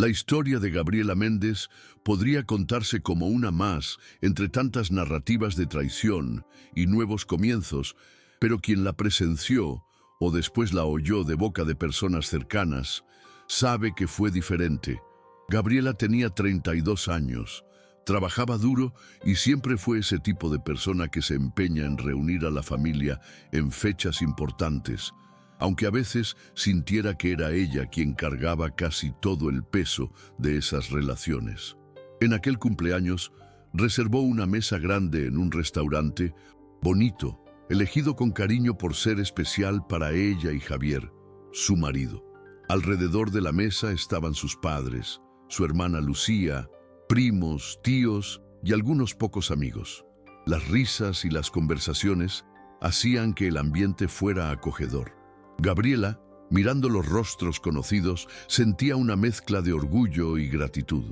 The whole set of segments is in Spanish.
La historia de Gabriela Méndez podría contarse como una más entre tantas narrativas de traición y nuevos comienzos, pero quien la presenció o después la oyó de boca de personas cercanas, sabe que fue diferente. Gabriela tenía 32 años, trabajaba duro y siempre fue ese tipo de persona que se empeña en reunir a la familia en fechas importantes, aunque a veces sintiera que era ella quien cargaba casi todo el peso de esas relaciones. En aquel cumpleaños, reservó una mesa grande en un restaurante bonito, elegido con cariño por ser especial para ella y Javier, su marido. Alrededor de la mesa estaban sus padres, su hermana Lucía, primos, tíos y algunos pocos amigos. Las risas y las conversaciones hacían que el ambiente fuera acogedor. Gabriela, mirando los rostros conocidos, sentía una mezcla de orgullo y gratitud.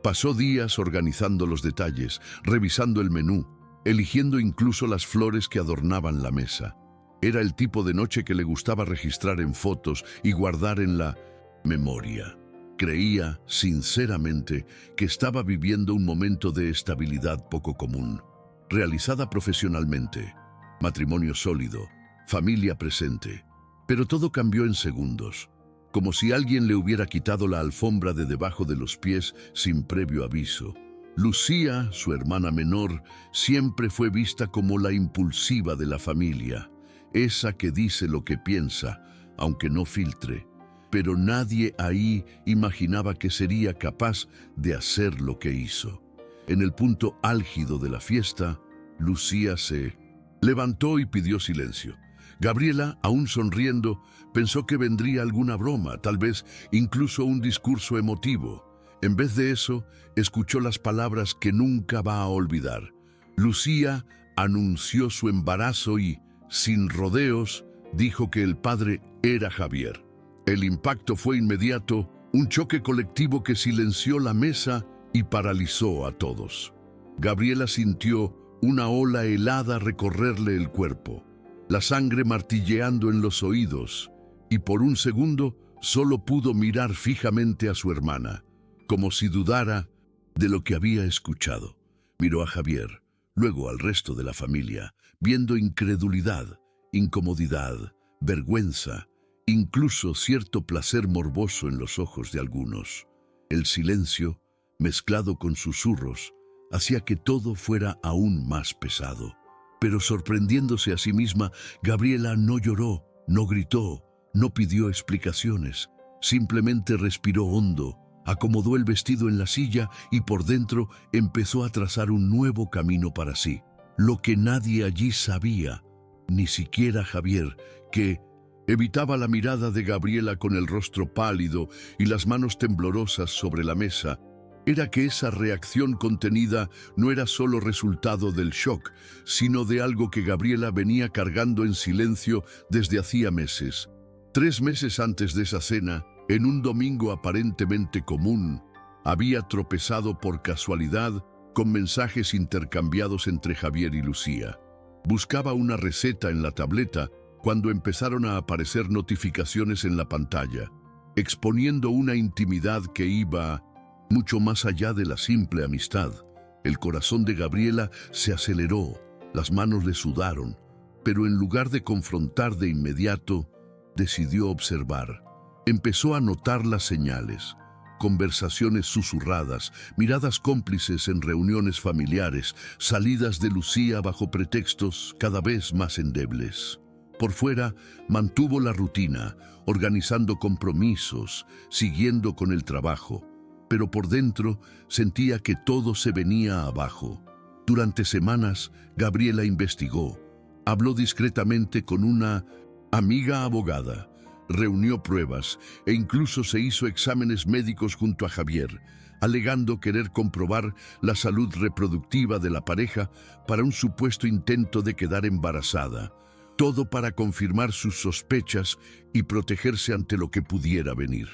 Pasó días organizando los detalles, revisando el menú, eligiendo incluso las flores que adornaban la mesa. Era el tipo de noche que le gustaba registrar en fotos y guardar en la memoria. Creía, sinceramente, que estaba viviendo un momento de estabilidad poco común. Realizada profesionalmente, matrimonio sólido, familia presente. Pero todo cambió en segundos, como si alguien le hubiera quitado la alfombra de debajo de los pies sin previo aviso. Lucía, su hermana menor, siempre fue vista como la impulsiva de la familia, esa que dice lo que piensa, aunque no filtre. Pero nadie ahí imaginaba que sería capaz de hacer lo que hizo. En el punto álgido de la fiesta, Lucía se levantó y pidió silencio. Gabriela, aún sonriendo, pensó que vendría alguna broma, tal vez incluso un discurso emotivo. En vez de eso, escuchó las palabras que nunca va a olvidar. Lucía anunció su embarazo y, sin rodeos, dijo que el padre era Javier. El impacto fue inmediato, un choque colectivo que silenció la mesa y paralizó a todos. Gabriela sintió una ola helada recorrerle el cuerpo, la sangre martilleando en los oídos, y por un segundo solo pudo mirar fijamente a su hermana, como si dudara de lo que había escuchado. Miró a Javier, luego al resto de la familia, viendo incredulidad, incomodidad, vergüenza, incluso cierto placer morboso en los ojos de algunos. El silencio, mezclado con susurros, hacía que todo fuera aún más pesado. Pero sorprendiéndose a sí misma, Gabriela no lloró, no gritó, no pidió explicaciones. Simplemente respiró hondo, acomodó el vestido en la silla y por dentro empezó a trazar un nuevo camino para sí. Lo que nadie allí sabía, ni siquiera Javier, que evitaba la mirada de Gabriela con el rostro pálido y las manos temblorosas sobre la mesa, era que esa reacción contenida no era solo resultado del shock, sino de algo que Gabriela venía cargando en silencio desde hacía meses. 3 meses antes de esa cena, en un domingo aparentemente común, había tropezado por casualidad con mensajes intercambiados entre Javier y Lucía. Buscaba una receta en la tableta cuando empezaron a aparecer notificaciones en la pantalla, exponiendo una intimidad que iba mucho más allá de la simple amistad. El corazón de Gabriela se aceleró, las manos le sudaron, pero en lugar de confrontar de inmediato, decidió observar. Empezó a notar las señales, conversaciones susurradas, miradas cómplices en reuniones familiares, salidas de Lucía bajo pretextos cada vez más endebles. Por fuera, mantuvo la rutina, organizando compromisos, siguiendo con el trabajo, pero por dentro sentía que todo se venía abajo. Durante semanas, Gabriela investigó, habló discretamente con una amiga abogada, reunió pruebas e incluso se hizo exámenes médicos junto a Javier, alegando querer comprobar la salud reproductiva de la pareja para un supuesto intento de quedar embarazada, todo para confirmar sus sospechas y protegerse ante lo que pudiera venir.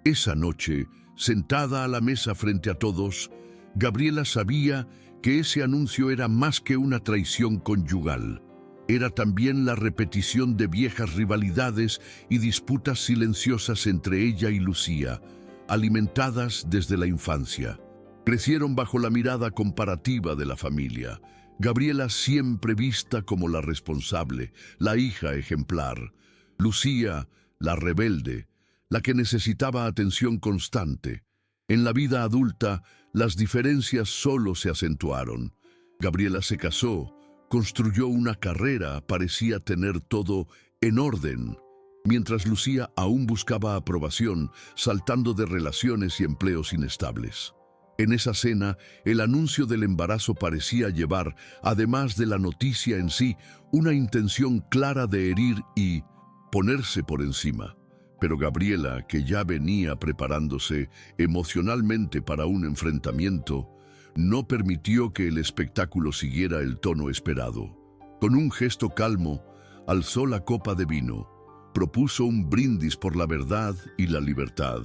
Esa noche, sentada a la mesa frente a todos, Gabriela sabía que ese anuncio era más que una traición conyugal. Era también la repetición de viejas rivalidades y disputas silenciosas entre ella y Lucía, alimentadas desde la infancia. Crecieron bajo la mirada comparativa de la familia. Gabriela siempre vista como la responsable, la hija ejemplar. Lucía, la rebelde, la que necesitaba atención constante. En la vida adulta, las diferencias solo se acentuaron. Gabriela se casó, construyó una carrera, parecía tener todo en orden, mientras Lucía aún buscaba aprobación, saltando de relaciones y empleos inestables. En esa cena, el anuncio del embarazo parecía llevar, además de la noticia en sí, una intención clara de herir y ponerse por encima. Pero Gabriela, que ya venía preparándose emocionalmente para un enfrentamiento, no permitió que el espectáculo siguiera el tono esperado. Con un gesto calmo, alzó la copa de vino, propuso un brindis por la verdad y la libertad,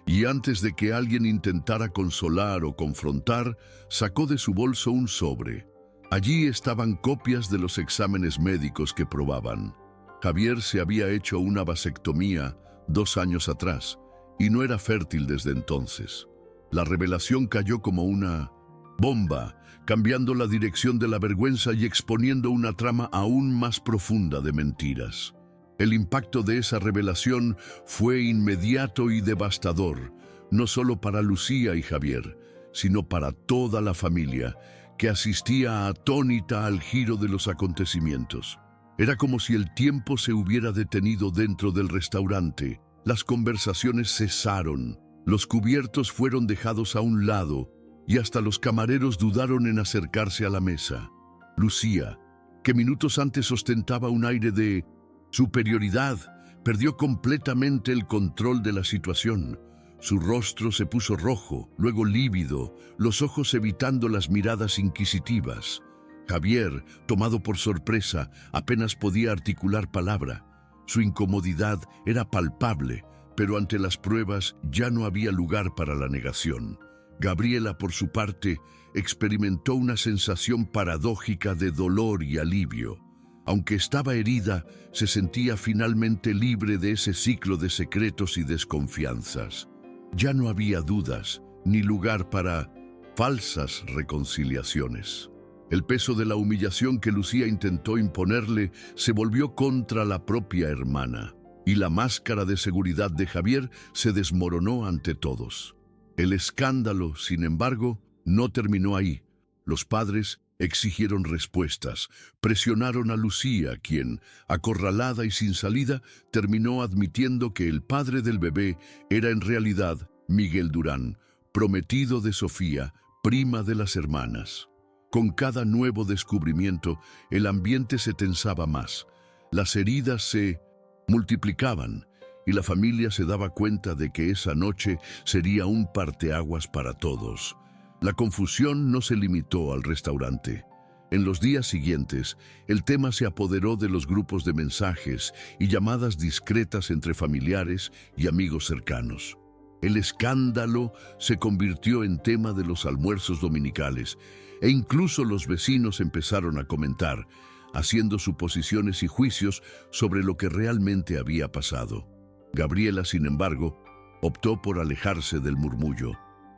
y antes de que alguien intentara consolar o confrontar, sacó de su bolso un sobre. Allí estaban copias de los exámenes médicos que probaban. Javier se había hecho una vasectomía 2 años atrás y no era fértil desde entonces. La revelación cayó como una bomba, cambiando la dirección de la vergüenza y exponiendo una trama aún más profunda de mentiras. El impacto de esa revelación fue inmediato y devastador, no solo para Lucía y Javier, sino para toda la familia, que asistía atónita al giro de los acontecimientos. Era como si el tiempo se hubiera detenido dentro del restaurante. Las conversaciones cesaron, los cubiertos fueron dejados a un lado y hasta los camareros dudaron en acercarse a la mesa. Lucía, que minutos antes ostentaba un aire de superioridad, perdió completamente el control de la situación. Su rostro se puso rojo, luego lívido, los ojos evitando las miradas inquisitivas. Javier, tomado por sorpresa, apenas podía articular palabra. Su incomodidad era palpable, pero ante las pruebas ya no había lugar para la negación. Gabriela, por su parte, experimentó una sensación paradójica de dolor y alivio. Aunque estaba herida, se sentía finalmente libre de ese ciclo de secretos y desconfianzas. Ya no había dudas, ni lugar para falsas reconciliaciones. El peso de la humillación que Lucía intentó imponerle se volvió contra la propia hermana, y la máscara de seguridad de Javier se desmoronó ante todos. El escándalo, sin embargo, no terminó ahí. Los padres exigieron respuestas, presionaron a Lucía, quien, acorralada y sin salida, terminó admitiendo que el padre del bebé era en realidad Miguel Durán, prometido de Sofía, prima de las hermanas. Con cada nuevo descubrimiento, el ambiente se tensaba más. Las heridas se multiplicaban y la familia se daba cuenta de que esa noche sería un parteaguas para todos. La confusión no se limitó al restaurante. En los días siguientes, el tema se apoderó de los grupos de mensajes y llamadas discretas entre familiares y amigos cercanos. El escándalo se convirtió en tema de los almuerzos dominicales e incluso los vecinos empezaron a comentar, haciendo suposiciones y juicios sobre lo que realmente había pasado. Gabriela, sin embargo, optó por alejarse del murmullo.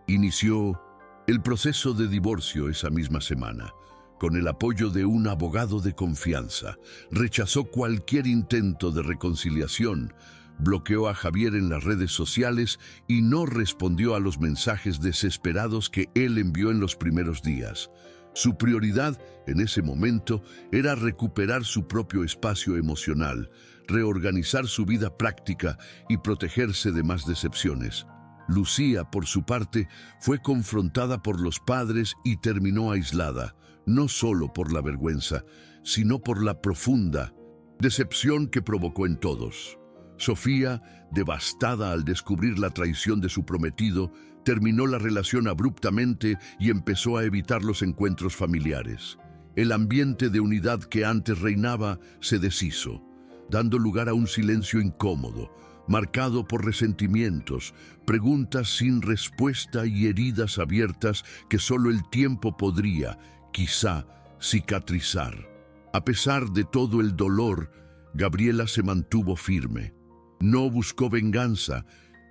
Inició el proceso de divorcio esa misma semana. Con el apoyo de un abogado de confianza, rechazó cualquier intento de reconciliación, bloqueó a Javier en las redes sociales y no respondió a los mensajes desesperados que él envió en los primeros días. Su prioridad en ese momento era recuperar su propio espacio emocional, reorganizar su vida práctica y protegerse de más decepciones. Lucía, por su parte, fue confrontada por los padres y terminó aislada, no solo por la vergüenza, sino por la profunda decepción que provocó en todos. Sofía, devastada al descubrir la traición de su prometido, terminó la relación abruptamente y empezó a evitar los encuentros familiares. El ambiente de unidad que antes reinaba se deshizo, dando lugar a un silencio incómodo, marcado por resentimientos, preguntas sin respuesta y heridas abiertas que solo el tiempo podría, quizá, cicatrizar. A pesar de todo el dolor, Gabriela se mantuvo firme. No buscó venganza,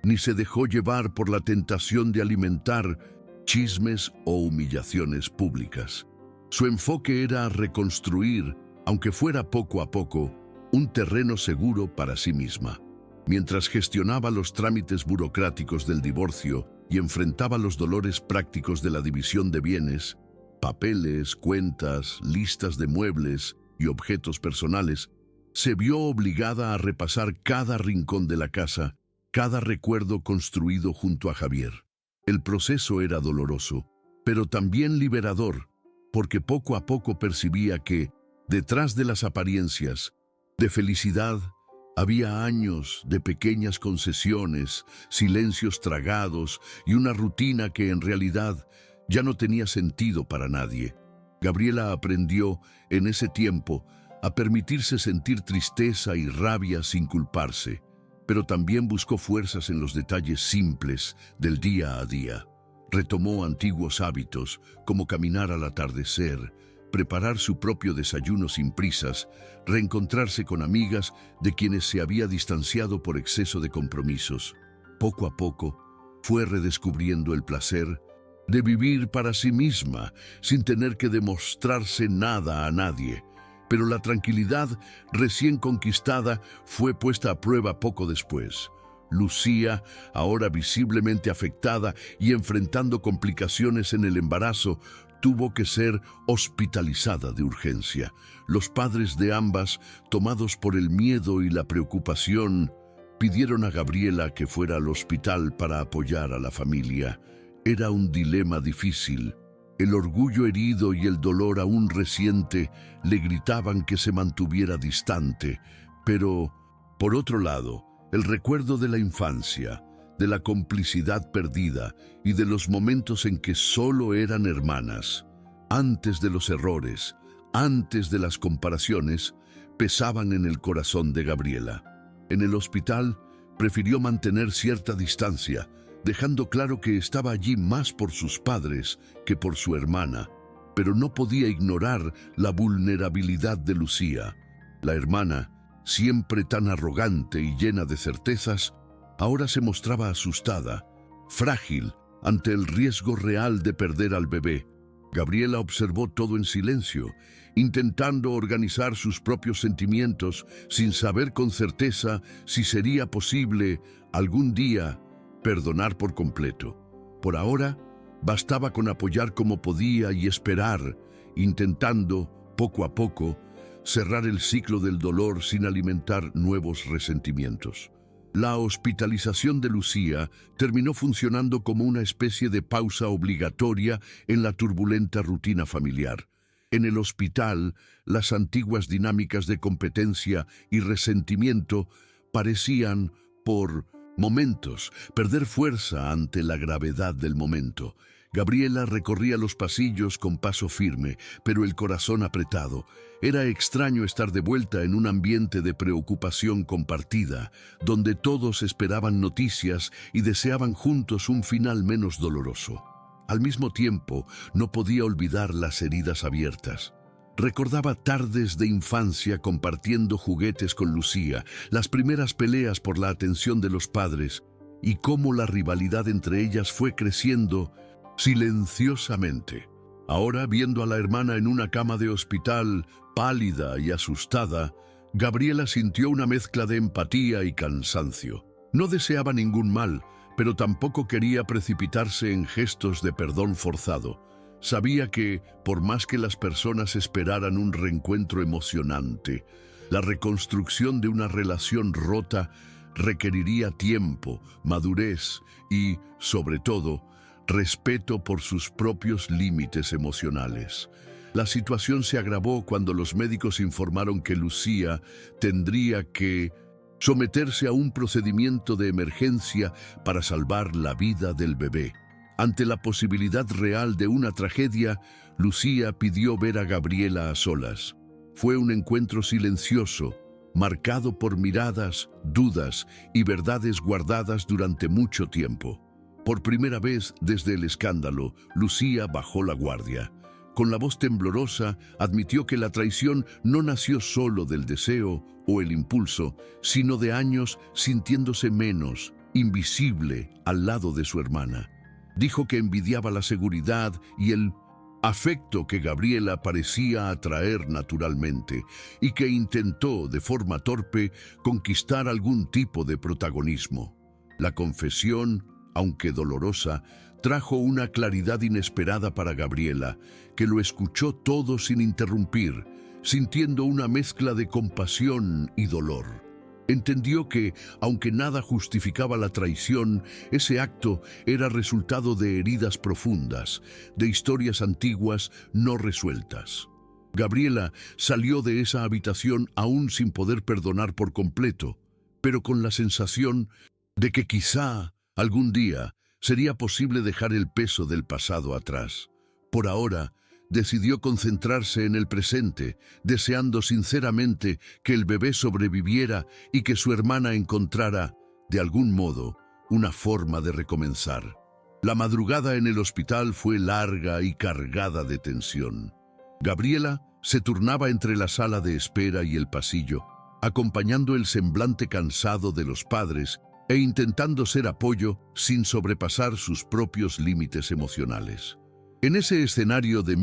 ni se dejó llevar por la tentación de alimentar chismes o humillaciones públicas. Su enfoque era reconstruir, aunque fuera poco a poco, un terreno seguro para sí misma. Mientras gestionaba los trámites burocráticos del divorcio y enfrentaba los dolores prácticos de la división de bienes, papeles, cuentas, listas de muebles y objetos personales, se vio obligada a repasar cada rincón de la casa, cada recuerdo construido junto a Javier. El proceso era doloroso, pero también liberador, porque poco a poco percibía que, detrás de las apariencias de felicidad, había años de pequeñas concesiones, silencios tragados y una rutina que en realidad ya no tenía sentido para nadie. Gabriela aprendió en ese tiempo a permitirse sentir tristeza y rabia sin culparse, pero también buscó fuerzas en los detalles simples del día a día. Retomó antiguos hábitos, como caminar al atardecer, preparar su propio desayuno sin prisas, reencontrarse con amigas de quienes se había distanciado por exceso de compromisos. Poco a poco, fue redescubriendo el placer de vivir para sí misma, sin tener que demostrarse nada a nadie. Pero la tranquilidad recién conquistada fue puesta a prueba poco después. Lucía, ahora visiblemente afectada y enfrentando complicaciones en el embarazo, tuvo que ser hospitalizada de urgencia. Los padres de ambas, tomados por el miedo y la preocupación, pidieron a Gabriela que fuera al hospital para apoyar a la familia. Era un dilema difícil. El orgullo herido y el dolor aún reciente le gritaban que se mantuviera distante, pero, por otro lado, el recuerdo de la infancia, de la complicidad perdida y de los momentos en que solo eran hermanas, antes de los errores, antes de las comparaciones, pesaban en el corazón de Gabriela. En el hospital, prefirió mantener cierta distancia, dejando claro que estaba allí más por sus padres que por su hermana, pero no podía ignorar la vulnerabilidad de Lucía. La hermana, siempre tan arrogante y llena de certezas, ahora se mostraba asustada, frágil ante el riesgo real de perder al bebé. Gabriela observó todo en silencio, intentando organizar sus propios sentimientos sin saber con certeza si sería posible algún día perdonar por completo. Por ahora, bastaba con apoyar como podía y esperar, intentando, poco a poco, cerrar el ciclo del dolor sin alimentar nuevos resentimientos. La hospitalización de Lucía terminó funcionando como una especie de pausa obligatoria en la turbulenta rutina familiar. En el hospital, las antiguas dinámicas de competencia y resentimiento parecían, por momentos, perder fuerza ante la gravedad del momento. Gabriela recorría los pasillos con paso firme, pero el corazón apretado. Era extraño estar de vuelta en un ambiente de preocupación compartida, donde todos esperaban noticias y deseaban juntos un final menos doloroso. Al mismo tiempo, no podía olvidar las heridas abiertas. Recordaba tardes de infancia compartiendo juguetes con Lucía, las primeras peleas por la atención de los padres, y cómo la rivalidad entre ellas fue creciendo silenciosamente. Ahora, viendo a la hermana en una cama de hospital, pálida y asustada, Gabriela sintió una mezcla de empatía y cansancio. No deseaba ningún mal, pero tampoco quería precipitarse en gestos de perdón forzado. Sabía que, por más que las personas esperaran un reencuentro emocionante, la reconstrucción de una relación rota requeriría tiempo, madurez y, sobre todo, respeto por sus propios límites emocionales. La situación se agravó cuando los médicos informaron que Lucía tendría que someterse a un procedimiento de emergencia para salvar la vida del bebé. Ante la posibilidad real de una tragedia, Lucía pidió ver a Gabriela a solas. Fue un encuentro silencioso, marcado por miradas, dudas y verdades guardadas durante mucho tiempo. Por primera vez desde el escándalo, Lucía bajó la guardia. Con la voz temblorosa, admitió que la traición no nació solo del deseo o el impulso, sino de años sintiéndose menos invisible al lado de su hermana. Dijo que envidiaba la seguridad y el afecto que Gabriela parecía atraer naturalmente y que intentó, de forma torpe, conquistar algún tipo de protagonismo. La confesión, aunque dolorosa, trajo una claridad inesperada para Gabriela, que lo escuchó todo sin interrumpir, sintiendo una mezcla de compasión y dolor. Entendió que, aunque nada justificaba la traición, ese acto era resultado de heridas profundas, de historias antiguas no resueltas. Gabriela salió de esa habitación aún sin poder perdonar por completo, pero con la sensación de que quizá algún día sería posible dejar el peso del pasado atrás. Por ahora, decidió concentrarse en el presente, deseando sinceramente que el bebé sobreviviera y que su hermana encontrara, de algún modo, una forma de recomenzar. La madrugada en el hospital fue larga y cargada de tensión. Gabriela se turnaba entre la sala de espera y el pasillo, acompañando el semblante cansado de los padres e intentando ser apoyo sin sobrepasar sus propios límites emocionales. En ese escenario de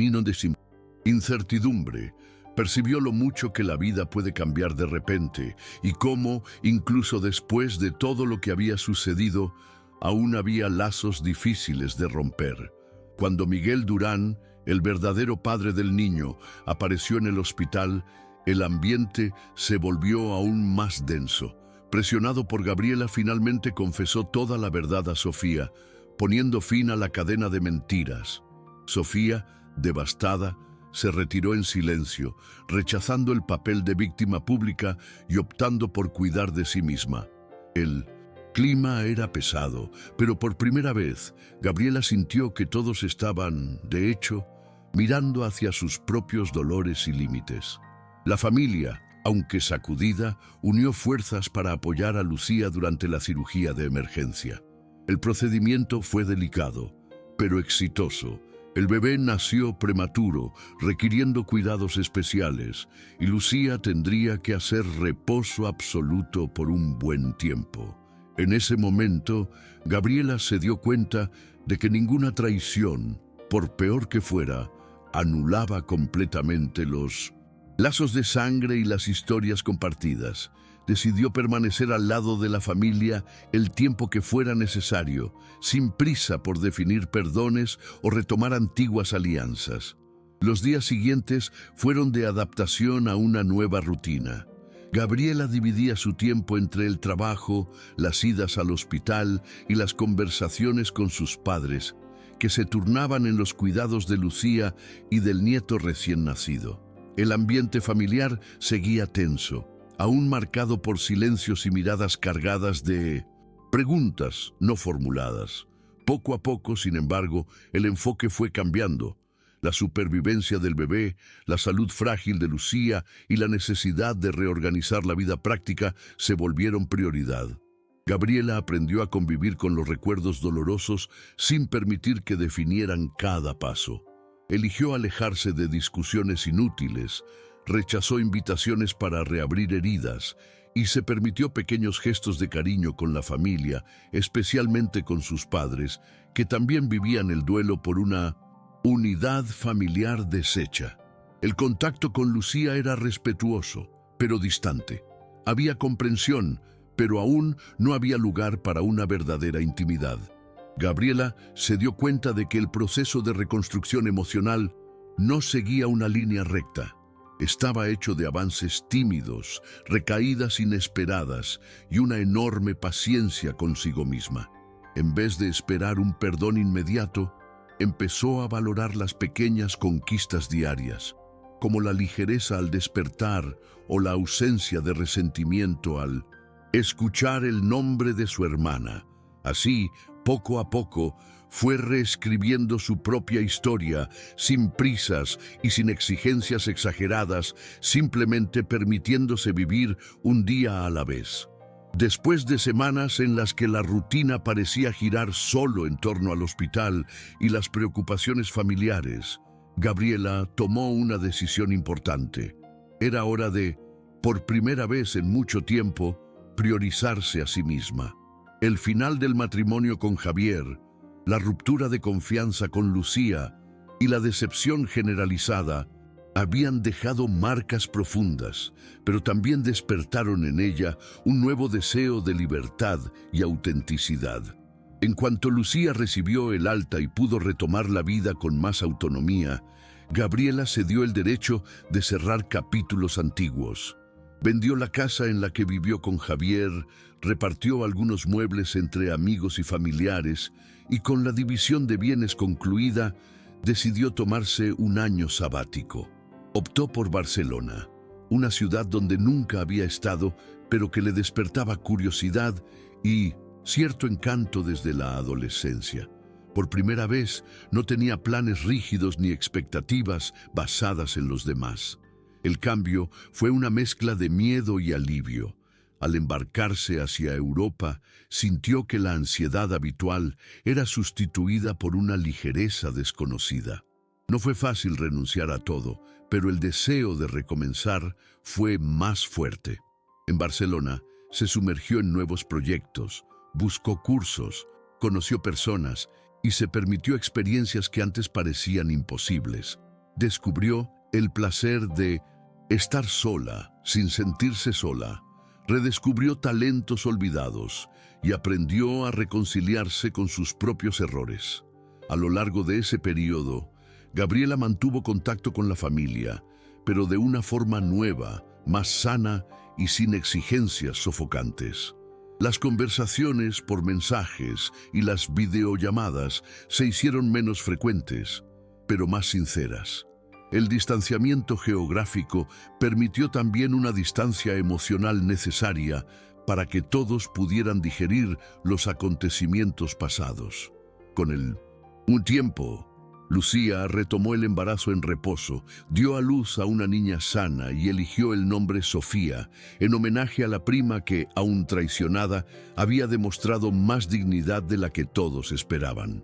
incertidumbre, percibió lo mucho que la vida puede cambiar de repente y cómo, incluso después de todo lo que había sucedido, aún había lazos difíciles de romper. Cuando Miguel Durán, el verdadero padre del niño, apareció en el hospital, el ambiente se volvió aún más denso. Presionado por Gabriela, finalmente confesó toda la verdad a Sofía, poniendo fin a la cadena de mentiras. Sofía, devastada, se retiró en silencio, rechazando el papel de víctima pública y optando por cuidar de sí misma. El clima era pesado, pero por primera vez, Gabriela sintió que todos estaban, de hecho, mirando hacia sus propios dolores y límites. La familia, aunque sacudida, unió fuerzas para apoyar a Lucía durante la cirugía de emergencia. El procedimiento fue delicado, pero exitoso. El bebé nació prematuro, requiriendo cuidados especiales, y Lucía tendría que hacer reposo absoluto por un buen tiempo. En ese momento, Gabriela se dio cuenta de que ninguna traición, por peor que fuera, anulaba completamente los lazos de sangre y las historias compartidas. Decidió permanecer al lado de la familia el tiempo que fuera necesario, sin prisa por definir perdones o retomar antiguas alianzas. Los días siguientes fueron de adaptación a una nueva rutina. Gabriela dividía su tiempo entre el trabajo, las idas al hospital y las conversaciones con sus padres, que se turnaban en los cuidados de Lucía y del nieto recién nacido. El ambiente familiar seguía tenso, aún marcado por silencios y miradas cargadas de preguntas no formuladas. Poco a poco, sin embargo, el enfoque fue cambiando. La supervivencia del bebé, la salud frágil de Lucía y la necesidad de reorganizar la vida práctica se volvieron prioridad. Gabriela aprendió a convivir con los recuerdos dolorosos sin permitir que definieran cada paso. Eligió alejarse de discusiones inútiles, rechazó invitaciones para reabrir heridas y se permitió pequeños gestos de cariño con la familia, especialmente con sus padres, que también vivían el duelo por una unidad familiar deshecha. El contacto con Lucía era respetuoso, pero distante. Había comprensión, pero aún no había lugar para una verdadera intimidad. Gabriela se dio cuenta de que el proceso de reconstrucción emocional no seguía una línea recta. Estaba hecho de avances tímidos, recaídas inesperadas y una enorme paciencia consigo misma. En vez de esperar un perdón inmediato, empezó a valorar las pequeñas conquistas diarias, como la ligereza al despertar o la ausencia de resentimiento al escuchar el nombre de su hermana. Así, poco a poco, fue reescribiendo su propia historia, sin prisas y sin exigencias exageradas, simplemente permitiéndose vivir un día a la vez. Después de semanas en las que la rutina parecía girar solo en torno al hospital y las preocupaciones familiares, Gabriela tomó una decisión importante. Era hora de, por primera vez en mucho tiempo, priorizarse a sí misma. El final del matrimonio con Javier, la ruptura de confianza con Lucía y la decepción generalizada habían dejado marcas profundas, pero también despertaron en ella un nuevo deseo de libertad y autenticidad. En cuanto Lucía recibió el alta y pudo retomar la vida con más autonomía, Gabriela se dio el derecho de cerrar capítulos antiguos. Vendió la casa en la que vivió con Javier, repartió algunos muebles entre amigos y familiares y con la división de bienes concluida, decidió tomarse un año sabático. Optó por Barcelona, una ciudad donde nunca había estado, pero que le despertaba curiosidad y cierto encanto desde la adolescencia. Por primera vez no tenía planes rígidos ni expectativas basadas en los demás. El cambio fue una mezcla de miedo y alivio. Al embarcarse hacia Europa, sintió que la ansiedad habitual era sustituida por una ligereza desconocida. No fue fácil renunciar a todo, pero el deseo de recomenzar fue más fuerte. En Barcelona, se sumergió en nuevos proyectos, buscó cursos, conoció personas y se permitió experiencias que antes parecían imposibles. Descubrió el placer de estar sola, sin sentirse sola. Redescubrió talentos olvidados y aprendió a reconciliarse con sus propios errores. A lo largo de ese periodo, Gabriela mantuvo contacto con la familia, pero de una forma nueva, más sana y sin exigencias sofocantes. Las conversaciones por mensajes y las videollamadas se hicieron menos frecuentes, pero más sinceras. El distanciamiento geográfico permitió también una distancia emocional necesaria para que todos pudieran digerir los acontecimientos pasados. Con un tiempo, Lucía retomó el embarazo en reposo, dio a luz a una niña sana y eligió el nombre Sofía, en homenaje a la prima que, aún traicionada, había demostrado más dignidad de la que todos esperaban.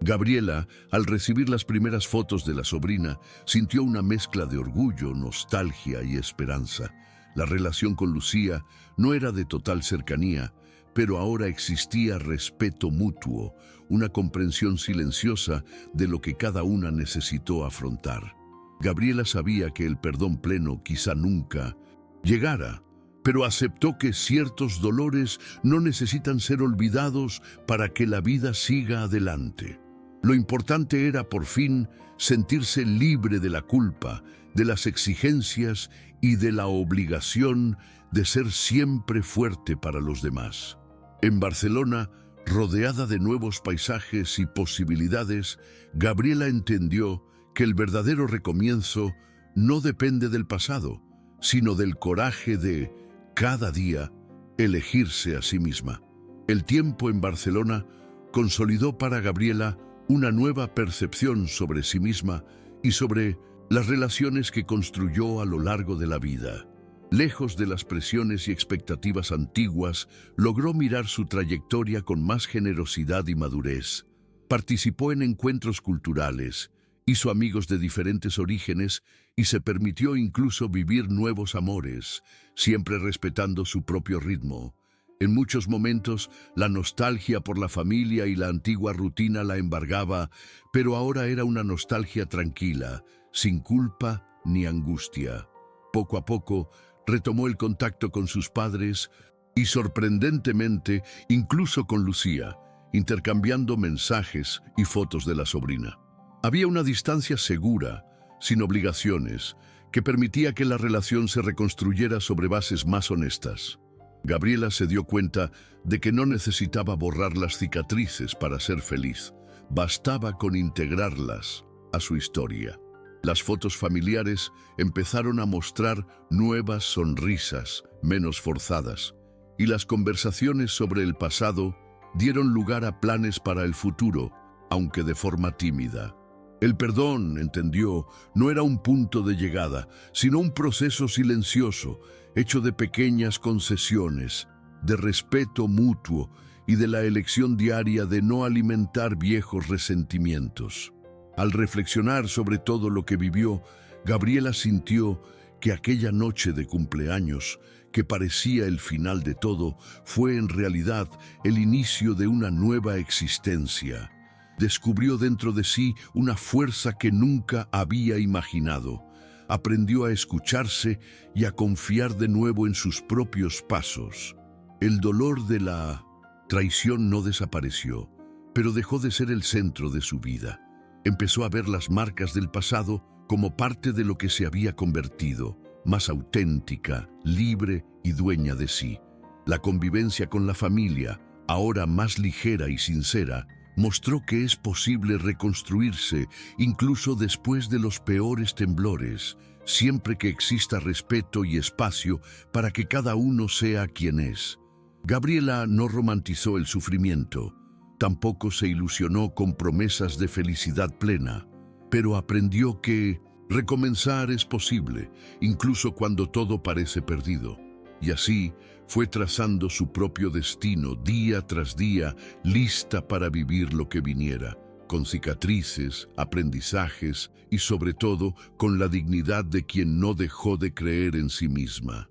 Gabriela, al recibir las primeras fotos de la sobrina, sintió una mezcla de orgullo, nostalgia y esperanza. La relación con Lucía no era de total cercanía, pero ahora existía respeto mutuo, una comprensión silenciosa de lo que cada una necesitó afrontar. Gabriela sabía que el perdón pleno quizá nunca llegara, pero aceptó que ciertos dolores no necesitan ser olvidados para que la vida siga adelante. Lo importante era, por fin, sentirse libre de la culpa, de las exigencias y de la obligación de ser siempre fuerte para los demás. En Barcelona, rodeada de nuevos paisajes y posibilidades, Gabriela entendió que el verdadero recomienzo no depende del pasado, sino del coraje de, cada día, elegirse a sí misma. El tiempo en Barcelona consolidó para Gabriela una nueva percepción sobre sí misma y sobre las relaciones que construyó a lo largo de la vida. Lejos de las presiones y expectativas antiguas, logró mirar su trayectoria con más generosidad y madurez. Participó en encuentros culturales, hizo amigos de diferentes orígenes y se permitió incluso vivir nuevos amores, siempre respetando su propio ritmo. En muchos momentos, la nostalgia por la familia y la antigua rutina la embargaba, pero ahora era una nostalgia tranquila, sin culpa ni angustia. Poco a poco, retomó el contacto con sus padres y, sorprendentemente, incluso con Lucía, intercambiando mensajes y fotos de la sobrina. Había una distancia segura, sin obligaciones, que permitía que la relación se reconstruyera sobre bases más honestas. Gabriela se dio cuenta de que no necesitaba borrar las cicatrices para ser feliz. Bastaba con integrarlas a su historia. Las fotos familiares empezaron a mostrar nuevas sonrisas, menos forzadas, y las conversaciones sobre el pasado dieron lugar a planes para el futuro, aunque de forma tímida. El perdón, entendió, no era un punto de llegada, sino un proceso silencioso, hecho de pequeñas concesiones, de respeto mutuo y de la elección diaria de no alimentar viejos resentimientos. Al reflexionar sobre todo lo que vivió, Gabriela sintió que aquella noche de cumpleaños que parecía el final de todo, fue en realidad el inicio de una nueva existencia. Descubrió dentro de sí una fuerza que nunca había imaginado. Aprendió a escucharse y a confiar de nuevo en sus propios pasos. El dolor de la traición no desapareció, pero dejó de ser el centro de su vida. Empezó a ver las marcas del pasado como parte de lo que se había convertido, más auténtica, libre y dueña de sí. La convivencia con la familia, ahora más ligera y sincera, mostró que es posible reconstruirse incluso después de los peores temblores, siempre que exista respeto y espacio para que cada uno sea quien es. Gabriela no romantizó el sufrimiento, tampoco se ilusionó con promesas de felicidad plena, pero aprendió que recomenzar es posible, incluso cuando todo parece perdido. Y así fue trazando su propio destino día tras día, lista para vivir lo que viniera, con cicatrices, aprendizajes y sobre todo con la dignidad de quien no dejó de creer en sí misma.